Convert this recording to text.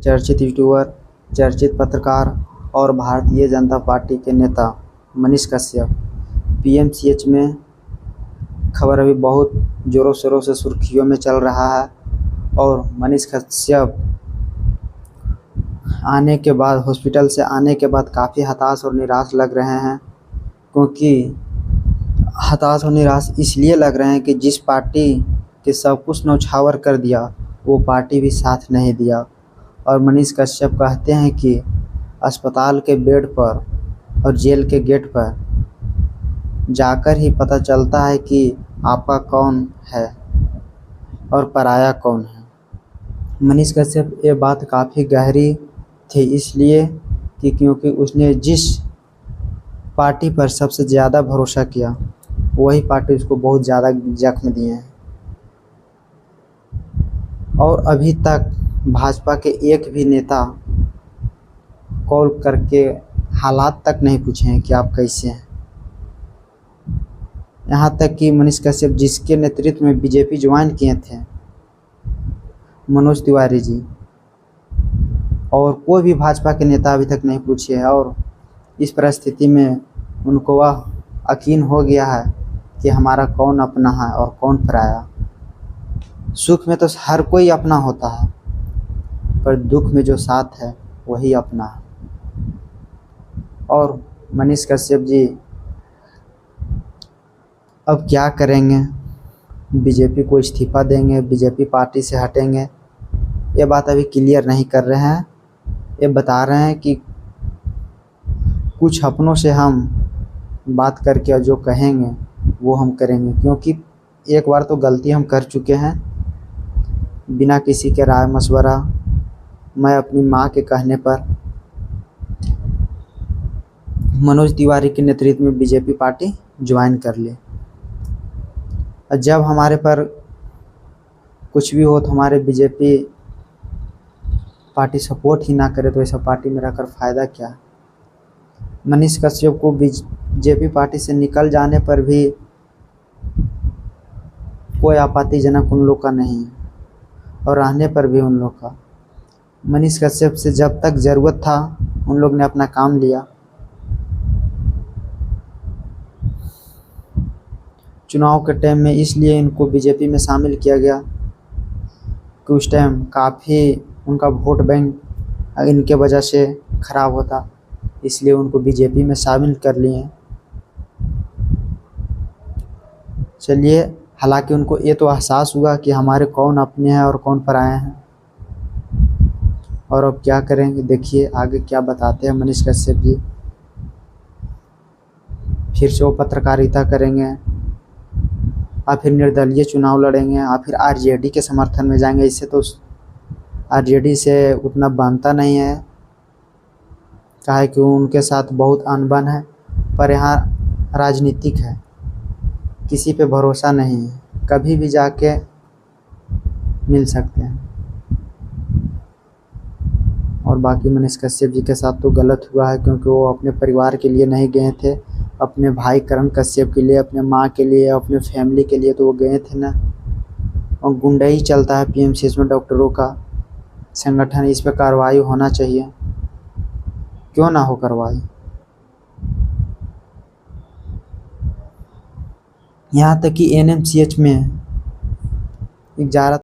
चर्चित यूट्यूबर, चर्चित पत्रकार और भारतीय जनता पार्टी के नेता मनीष कश्यप पीएमसीएच में। खबर अभी बहुत ज़ोरों शोरों से सुर्खियों में चल रहा है और मनीष कश्यप आने के बाद, हॉस्पिटल से आने के बाद काफ़ी हताश और निराश लग रहे हैं। क्योंकि हताश और निराश इसलिए लग रहे हैं कि जिस पार्टी के सब कुछ न्यौछावर कर दिया वो पार्टी भी साथ नहीं दिया। और मनीष कश्यप कहते हैं कि अस्पताल के बेड पर और जेल के गेट पर जाकर ही पता चलता है कि आपका कौन है और पराया कौन है। मनीष कश्यप ये बात काफ़ी गहरी थी, इसलिए कि क्योंकि उसने जिस पार्टी पर सबसे ज़्यादा भरोसा किया वही पार्टी उसको बहुत ज़्यादा जख्म दिए हैं। और अभी तक भाजपा के एक भी नेता कॉल करके हालात तक नहीं पूछे हैं कि आप कैसे हैं। यहाँ तक कि मनीष कश्यप जिसके नेतृत्व में बीजेपी ज्वाइन किए थे, मनोज तिवारी जी, और कोई भी भाजपा के नेता अभी तक नहीं पूछे हैं। और इस परिस्थिति में उनको वह यकीन हो गया है कि हमारा कौन अपना है और कौन पराया। सुख में तो हर कोई अपना होता है, पर दुख में जो साथ है वही अपना है। और मनीष कश्यप जी अब क्या करेंगे? बीजेपी को इस्तीफा देंगे, बीजेपी पार्टी से हटेंगे, ये बात अभी क्लियर नहीं कर रहे हैं। ये बता रहे हैं कि कुछ अपनों से हम बात करके जो कहेंगे वो हम करेंगे, क्योंकि एक बार तो गलती हम कर चुके हैं। बिना किसी के राय मशवरा मैं अपनी माँ के कहने पर मनोज तिवारी के नेतृत्व में बीजेपी पार्टी ज्वाइन कर ली। जब हमारे पर कुछ भी हो तो हमारे बीजेपी पार्टी सपोर्ट ही ना करे तो ऐसा पार्टी में रहकर फ़ायदा क्या। मनीष कश्यप को बीजेपी पार्टी से निकल जाने पर भी कोई आपत्तिजनक उन लोग का नहीं है और रहने पर भी उन लोग का। मनीष कश्यप से जब तक ज़रूरत था उन लोग ने अपना काम लिया। चुनाव के टाइम में इसलिए इनको बीजेपी में शामिल किया गया कि उस टाइम काफ़ी उनका वोट बैंक इनके वजह से ख़राब होता, इसलिए उनको बीजेपी में शामिल कर लिए। चलिए, हालांकि उनको ये तो एहसास हुआ कि हमारे कौन अपने हैं और कौन पराए हैं। और अब क्या करेंगे, देखिए आगे क्या बताते हैं मनीष कश्यप जी। फिर से वो पत्रकारिता करेंगे और फिर निर्दलीय चुनाव लड़ेंगे और फिर आरजेडी के समर्थन में जाएंगे। इससे तो आरजेडी से उतना बनता नहीं है, काहे कि उनके साथ बहुत अनबन है। पर यहाँ राजनीतिक है, किसी पे भरोसा नहीं है, कभी भी जाके मिल सकते हैं। और बाकी मनीष कश्यप जी के साथ तो गलत हुआ है, क्योंकि वो अपने परिवार के लिए नहीं गए थे, अपने भाई करण कश्यप के लिए, अपने माँ के लिए, अपने फैमिली के लिए तो वो गए थे ना। और गुंडई चलता है पीएमसीएच में, डॉक्टरों का संगठन, इस पर कार्रवाई होना चाहिए। क्यों ना हो कार्रवाई। यहाँ तक कि एनएमसीएच में 11